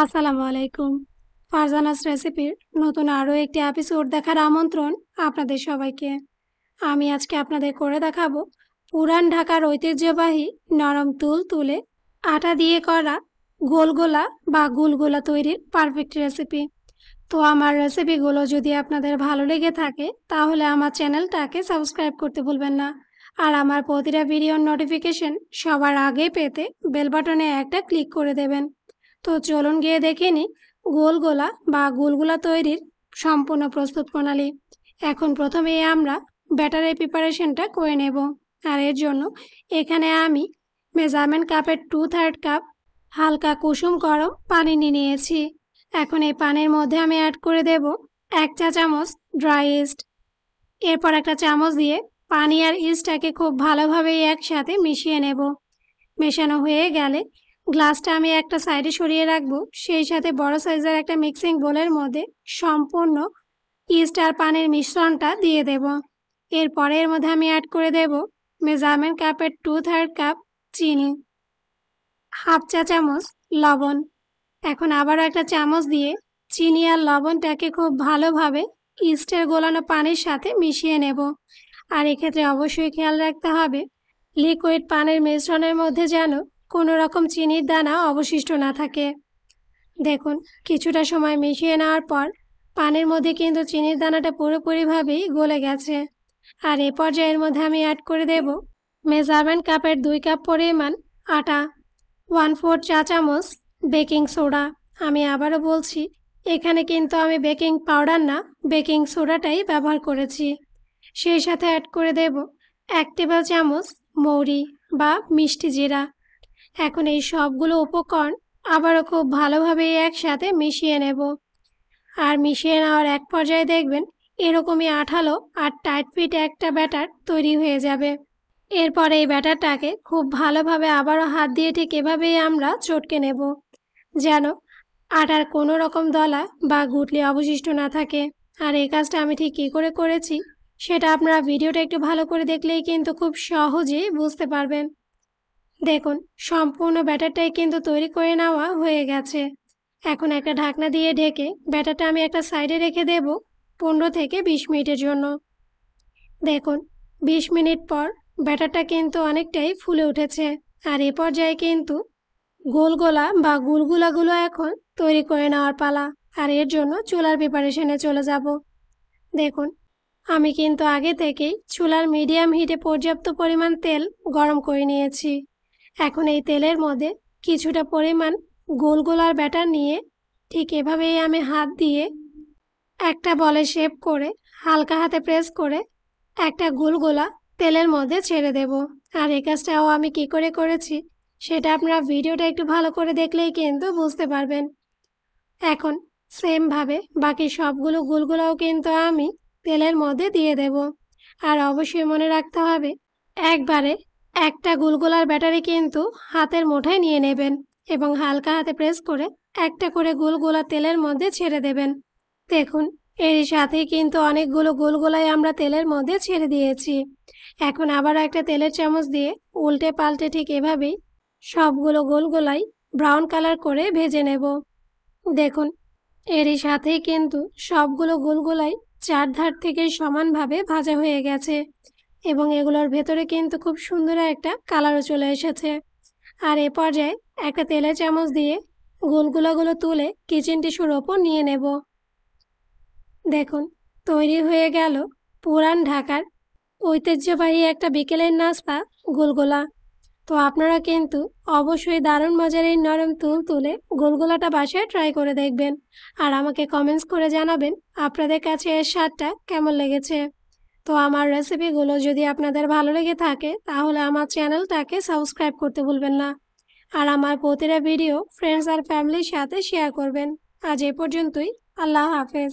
আসসালামু আলাইকুম। ফারজানাস রেসিপির নতুন আরও একটি এপিসোড দেখার আমন্ত্রণ আপনাদের সবাইকে। আমি আজকে আপনাদের করে দেখাবো পুরান ঢাকার ঐতিহ্যবাহী নরম তুলে আটা দিয়ে করা গোলগোলা বা গুলগোলা তৈরির পারফেক্ট রেসিপি। তো আমার রেসিপিগুলো যদি আপনাদের ভালো লেগে থাকে তাহলে আমার চ্যানেলটাকে সাবস্ক্রাইব করতে ভুলবেন না। আর আমার প্রতিটা ভিডিওর নোটিফিকেশন সবার আগে পেতে বেল বাটনে একটা ক্লিক করে দেবেন। তো চলুন গিয়ে দেখে নিই গোলগোলা বা গুলগুলা তৈরির সম্পূর্ণ প্রস্তুত প্রণালী। এখন প্রথমে আমরা ব্যাটারের প্রিপারেশনটা করে নেব। আর এর জন্য এখানে আমি মেজারমেন্ট কাপের 2/3 কাপ হালকা কুসুম গরম পানি নিয়েছি। এখন এই পানির মধ্যে আমি অ্যাড করে দেব 1 চা চামচ ড্রাই ইস্ট। এরপর একটা চামচ দিয়ে পানি আর ইস্টটাকে খুব ভালোভাবে একসাথে মিশিয়ে নেব। মেশানো হয়ে গেলে গ্লাসটা আমি একটা সাইডে সরিয়ে রাখবো। সেই সাথে বড় সাইজের একটা মিক্সিং বোলের মধ্যে সম্পূর্ণ ইস্ট আর পানির মিশ্রণটা দিয়ে দেব। এরপরে এর মধ্যে আমি অ্যাড করে দেব মেজারমেন্ট কাপের 2/3 কাপ চিনি, 1/2 চা চামচ লবণ। এখন আবারও একটা চামচ দিয়ে চিনি আর লবণটাকে খুব ভালোভাবে ইস্টের গোলানো পানির সাথে মিশিয়ে নেব। আর এক্ষেত্রে অবশ্যই খেয়াল রাখতে হবে লিকুইড পানির মিশ্রণের মধ্যে যেন কোনো রকম চিনির দানা অবশিষ্ট না থাকে। দেখুন কিছুটা সময় মিশিয়ে নেওয়ার পর পানির মধ্যে কিন্তু চিনির দানাটা পুরোপুরিভাবেই গলে গেছে। আর এই পর্যায়ের মধ্যে আমি অ্যাড করে দেব মেজারমেন্ট কাপের 2 কাপ পরিমাণ আটা, 1/4 চা চামচ বেকিং সোডা। আমি আবারও বলছি, এখানে কিন্তু আমি বেকিং পাউডার না বেকিং সোডাটাই ব্যবহার করেছি। সেই সাথে অ্যাড করে দেব 1 টেবিল চামচ মৌরি বা মিষ্টি জিরা। এখন এই সবগুলো উপকরণ আবারও খুব ভালোভাবে একসাথে মিশিয়ে নেব। আর মিশিয়ে নেওয়ার এক পর্যায়ে দেখবেন এরকমই আঠালো আর টাইট ফিট একটা ব্যাটার তৈরি হয়ে যাবে। এরপর এই ব্যাটারটাকে খুব ভালোভাবে আবারও হাত দিয়ে ঠিক এভাবেই আমরা চটকে নেব, যেন আটার কোনো রকম দলা বা গুটলি অবশিষ্ট না থাকে। আর এই কাজটা আমি ঠিক কী করে করেছি সেটা আপনারা ভিডিওটা একটু ভালো করে দেখলেই কিন্তু খুব সহজেই বুঝতে পারবেন। দেখুন সম্পূর্ণ ব্যাটারটাই কিন্তু তৈরি করে নেওয়া হয়ে গেছে। এখন একটা ঢাকনা দিয়ে ঢেকে ব্যাটারটা আমি একটা সাইডে রেখে দেব 15 থেকে 20 মিনিটের জন্য। দেখুন 20 মিনিট পর ব্যাটারটা কিন্তু অনেকটাই ফুলে উঠেছে। আর এ পর্যায়ে কিন্তু গোলগোলা বা গুলগুলাগুলো এখন তৈরি করে নেওয়ার পালা। আর এর জন্য চুলার প্রিপারেশনে চলে যাব। দেখুন আমি কিন্তু আগে থেকেই চুলার মিডিয়াম হিটে পর্যাপ্ত পরিমাণ তেল গরম করে নিয়েছি। এখন এই তেলের মধ্যে কিছুটা পরিমাণ গোলগোলার ব্যাটার নিয়ে ঠিক এভাবেই আমি হাত দিয়ে একটা বলে শেপ করে হালকা হাতে প্রেস করে একটা গোলগোলা তেলের মধ্যে ছেড়ে দেব। আর এই কাজটাও আমি কী করে করেছি সেটা আপনারা ভিডিওটা একটু ভালো করে দেখলেই কিন্তু বুঝতে পারবেন। এখন সেমভাবে বাকি সবগুলো গোলগোলাও কিন্তু আমি তেলের মধ্যে দিয়ে দেব। আর অবশ্যই মনে রাখতে হবে একবারে একটা গুলগুলার ব্যাটারি কিন্তু হাতের মুঠায় নিয়ে নেবেন এবং হালকা হাতে প্রেস করে একটা করে গুলগুলা তেলের মধ্যে ছেড়ে দেবেন। দেখুন এর সাথেই কিন্তু অনেকগুলো গুলগুলাই আমরা তেলের মধ্যে ছেড়ে দিয়েছি। এখন আবার একটা তেলের চামচ দিয়ে উল্টে পাল্টে ঠিক এভাবেই সবগুলো গুলগুলাই ব্রাউন কালার করে ভেজে নেব। দেখুন এরই সাথেই কিন্তু সবগুলো গুলগুলাই চারধার থেকে সমানভাবে ভাজা হয়ে গেছে এবং এগুলোর ভেতরে কিন্তু খুব সুন্দর একটা কালারও চলে এসেছে। আর এ পর্যায়ে একটা তেলের চামচ দিয়ে গুলগুলাগুলো তুলে কিচেন টিস্যুর ওপর নিয়ে নেব। দেখুন তৈরি হয়ে গেল পুরান ঢাকার ঐতিহ্যবাহী একটা বিকেলের নাস্তা গুলগুলা। তো আপনারা কিন্তু অবশ্যই দারুণ মজার এই নরম তুলে গোলগোলাটা বাসায় ট্রাই করে দেখবেন। আর আমাকে কমেন্টস করে জানাবেন আপনাদের কাছে এর স্বাদটা কেমন লেগেছে। তো আমার রেসিপিগুলো যদি আপনাদের ভালো লেগে থাকে তাহলে আমার চ্যানেলটাকে সাবস্ক্রাইব করতে ভুলবেন না। আর আমার প্রতিটা ভিডিও ফ্রেন্ডস আর ফ্যামিলির সাথে শেয়ার করবেন। আজ এ পর্যন্তই। আল্লাহ হাফেজ।